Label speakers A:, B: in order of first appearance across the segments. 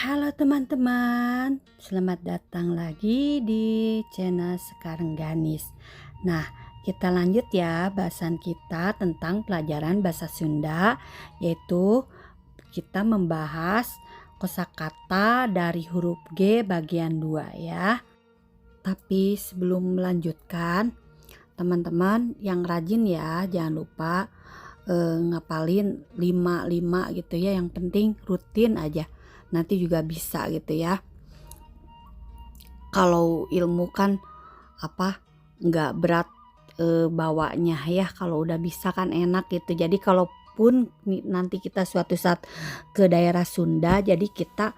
A: Halo teman-teman, selamat datang lagi di channel Sekarang Ganis. Nah, kita lanjut ya bahasan kita tentang pelajaran bahasa Sunda, yaitu kita membahas kosakata dari huruf G bagian 2 ya. Tapi sebelum melanjutkan, teman-teman yang rajin ya, jangan lupa ngapalin 5 gitu ya, yang penting rutin aja. Nanti juga bisa gitu ya. Kalau ilmu kan nggak berat bawanya ya, kalau udah bisa kan enak gitu. Jadi kalaupun nanti kita suatu saat ke daerah Sunda, jadi kita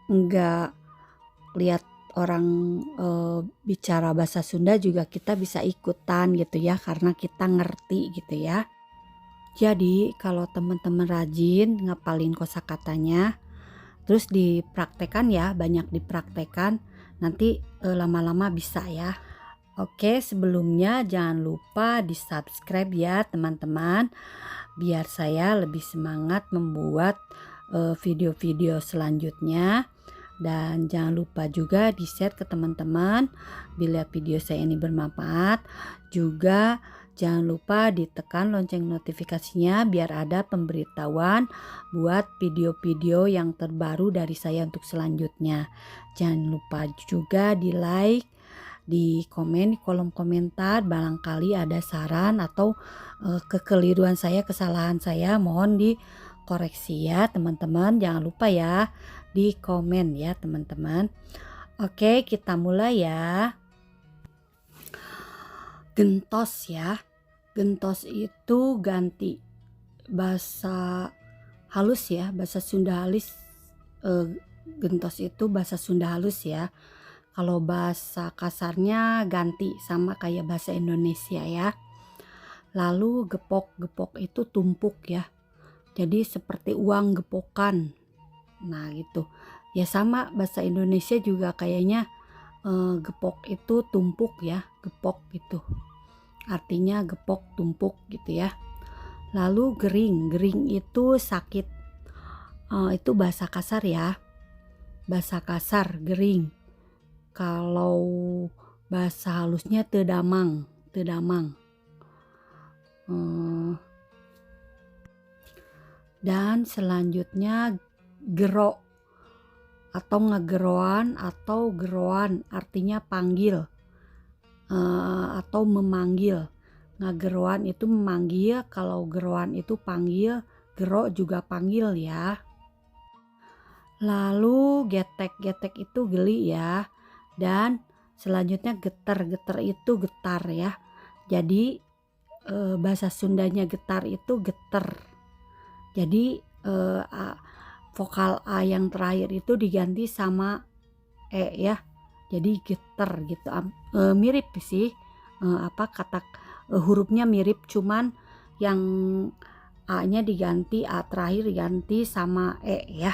A: nggak lihat orang bicara bahasa Sunda juga kita bisa ikutan gitu ya, karena kita ngerti gitu ya. Jadi kalau teman-teman rajin ngapalin kosakatanya, terus dipraktekan ya, banyak dipraktekan, nanti lama-lama bisa ya. Oke, sebelumnya jangan lupa di subscribe ya teman-teman, biar saya lebih semangat membuat video-video selanjutnya. Dan jangan lupa juga di share ke teman-teman bila video saya ini bermanfaat. Juga jangan lupa ditekan lonceng notifikasinya biar ada pemberitahuan buat video-video yang terbaru dari saya untuk selanjutnya. Jangan lupa juga di like, di komen di kolom komentar, barangkali ada saran atau kekeliruan saya, kesalahan saya, mohon dikoreksi ya teman-teman. Jangan lupa ya di komen ya teman-teman. Oke, kita mulai ya. Gentos ya. Gentos itu ganti bahasa halus ya, bahasa Sunda halus. Gentos itu bahasa Sunda halus ya. Kalau bahasa kasarnya ganti sama kayak bahasa Indonesia ya. Lalu gepok, gepok itu tumpuk ya. Jadi seperti uang gepokan. Nah gitu ya, sama bahasa Indonesia juga kayaknya gepok itu tumpuk ya, gepok gitu artinya gepok tumpuk gitu ya. Lalu gering, gering itu sakit, itu bahasa kasar ya, bahasa kasar gering. Kalau bahasa halusnya tedamang, tedamang. Dan selanjutnya gero atau ngegeroan atau geroan, artinya panggil atau memanggil. Ngegeroan itu memanggil, kalau geroan itu panggil, gero juga panggil ya. Lalu getek, getek itu geli ya. Dan selanjutnya getar, getar itu getar ya. Jadi bahasa Sundanya getar itu geter. Jadi vokal A yang terakhir itu diganti sama E ya, jadi geter gitu. Mirip sih, kata hurufnya mirip, cuman yang A nya diganti, A terakhir diganti sama E ya.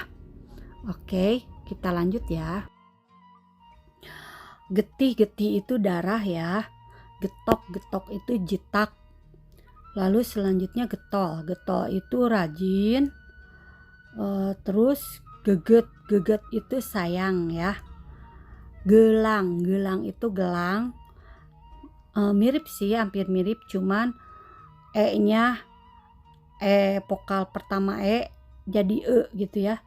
A: Oke, kita lanjut ya. Getih, getih itu darah ya. Getok, getok itu jitak. Lalu selanjutnya getol, getol itu rajin. Terus geget, geget itu sayang ya. Gelang, gelang itu gelang. Mirip sih, hampir mirip, cuman E nya vokal pertama E jadi E gitu ya.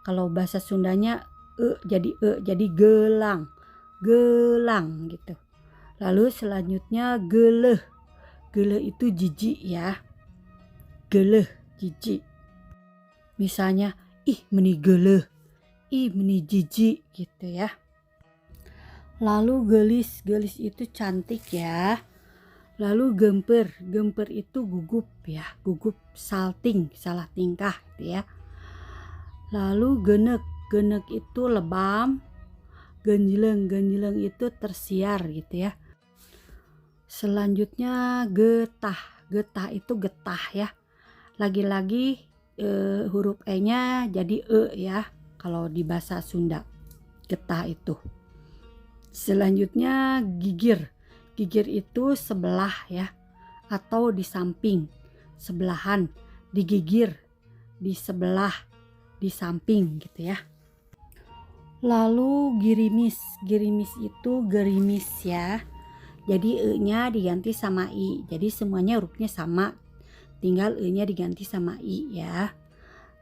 A: Kalau bahasa Sundanya jadi gelang, gelang gitu. Lalu selanjutnya geleh, geleh itu jijik ya, geleh jijik. Misalnya, ih meni geleh, ih meni jijik gitu ya. Lalu gelis, gelis itu cantik ya. Lalu gemper, gemper itu gugup ya, gugup salting, salah tingkah gitu ya. Lalu genek, genek itu lebam. Genjleng, genjleng itu tersiar gitu ya. Selanjutnya getah, getah itu getah ya. Lagi-lagi huruf E nya jadi E ya kalau di bahasa Sunda, getah itu. Selanjutnya gigir, gigir itu sebelah ya, atau di samping, sebelahan, digigir, di sebelah, di samping gitu ya. Lalu girimis, girimis itu gerimis ya. Jadi e-nya diganti sama i. Jadi semuanya hurufnya sama. Tinggal e-nya diganti sama i ya.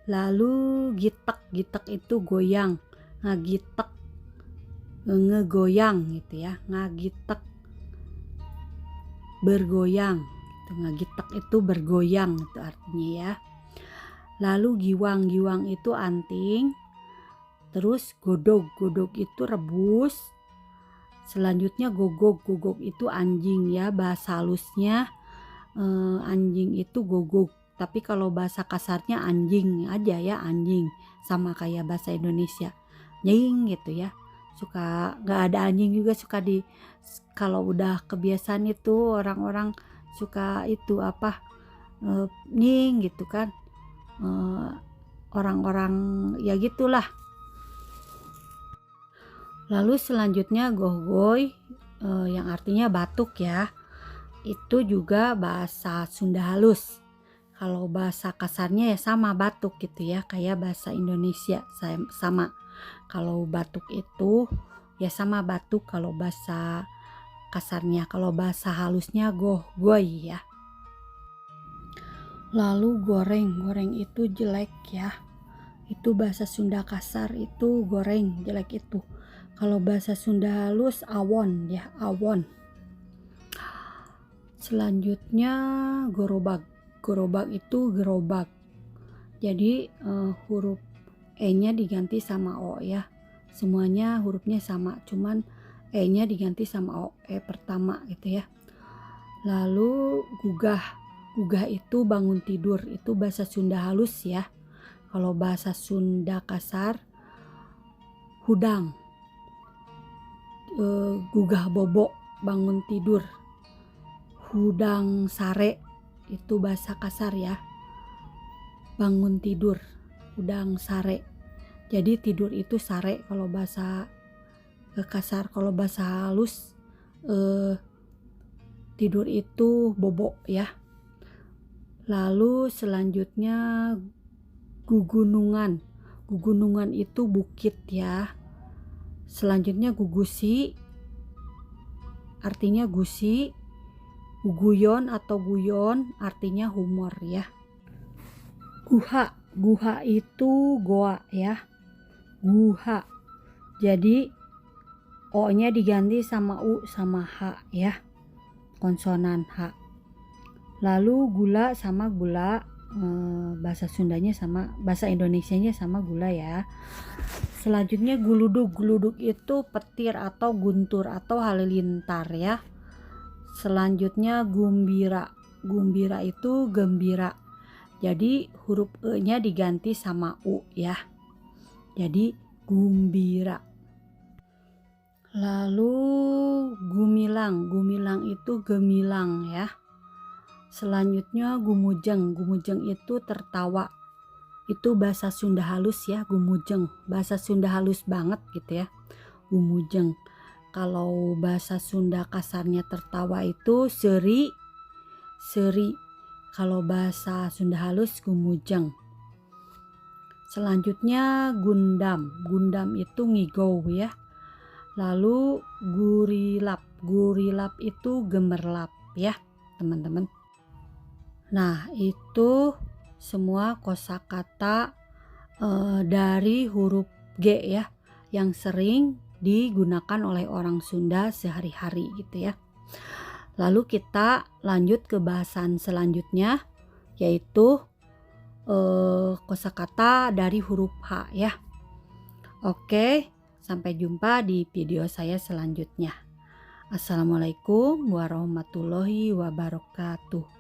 A: Lalu gitek, gitek itu goyang. Ngagitek, ngegoyang gitu ya. Ngagitek, bergoyang. Ngagitek itu bergoyang itu artinya ya. Lalu giwang, giwang itu anting. Terus godog, godog itu rebus. Selanjutnya gogok, gogok itu anjing ya, bahasa halusnya anjing itu gogok. Tapi kalau bahasa kasarnya anjing aja ya, anjing, sama kayak bahasa Indonesia nying gitu ya. Suka nggak ada anjing juga suka di, kalau udah kebiasaan itu orang-orang suka itu apa nying gitu kan, orang-orang ya gitulah. Lalu selanjutnya gohgoy yang artinya batuk ya. Itu juga bahasa Sunda halus. Kalau bahasa kasarnya ya sama batuk gitu ya, kayak bahasa Indonesia sama. Kalau batuk itu ya sama batuk kalau bahasa kasarnya. Kalau bahasa halusnya gohgoy ya. Lalu goreng, goreng itu jelek ya. Itu bahasa Sunda kasar itu goreng, jelek itu. Kalau bahasa Sunda halus awon ya, awon. Selanjutnya gorobak, gorobak itu gerobak. Jadi huruf e-nya diganti sama o ya. Semuanya hurufnya sama, cuman e-nya diganti sama o, e pertama gitu ya. Lalu gugah, gugah itu bangun tidur, itu bahasa Sunda halus ya. Kalau bahasa Sunda kasar hudang. Gugah bobo, bangun tidur. Hudang sare itu bahasa kasar ya, bangun tidur, hudang sare. Jadi tidur itu sare kalau bahasa kasar. Kalau bahasa halus tidur itu bobo ya. Lalu selanjutnya gugunungan, gugunungan itu bukit ya. Selanjutnya gugusi, artinya gusi. Guyon atau guyon artinya humor ya. Guha, guha itu goa ya. Guha. Jadi o-nya diganti sama u sama h ya. Konsonan h. Lalu gula sama gula, bahasa Sundanya sama, bahasa Indonesianya sama gula ya. Selanjutnya guluduk, guluduk itu petir atau guntur atau halilintar ya. Selanjutnya gumbira, gumbira itu gembira. Jadi huruf e-nya diganti sama u ya. Jadi gumbira. Lalu gumilang, gumilang itu gemilang ya. Selanjutnya gumujeng, gumujeng itu tertawa. Itu bahasa Sunda halus ya, gumujeng. Bahasa Sunda halus banget gitu ya, gumujeng. Kalau bahasa Sunda kasarnya tertawa itu seri, seri. Kalau bahasa Sunda halus gumujeng. Selanjutnya gundam, gundam itu ngigau ya. Lalu gurilap, gurilap itu gemerlap ya teman-teman. Nah itu semua kosakata dari huruf G ya, yang sering digunakan oleh orang Sunda sehari-hari gitu ya. Lalu kita lanjut ke bahasan selanjutnya, yaitu kosakata dari huruf H ya. Oke, sampai jumpa di video saya selanjutnya. Assalamualaikum warahmatullahi wabarakatuh.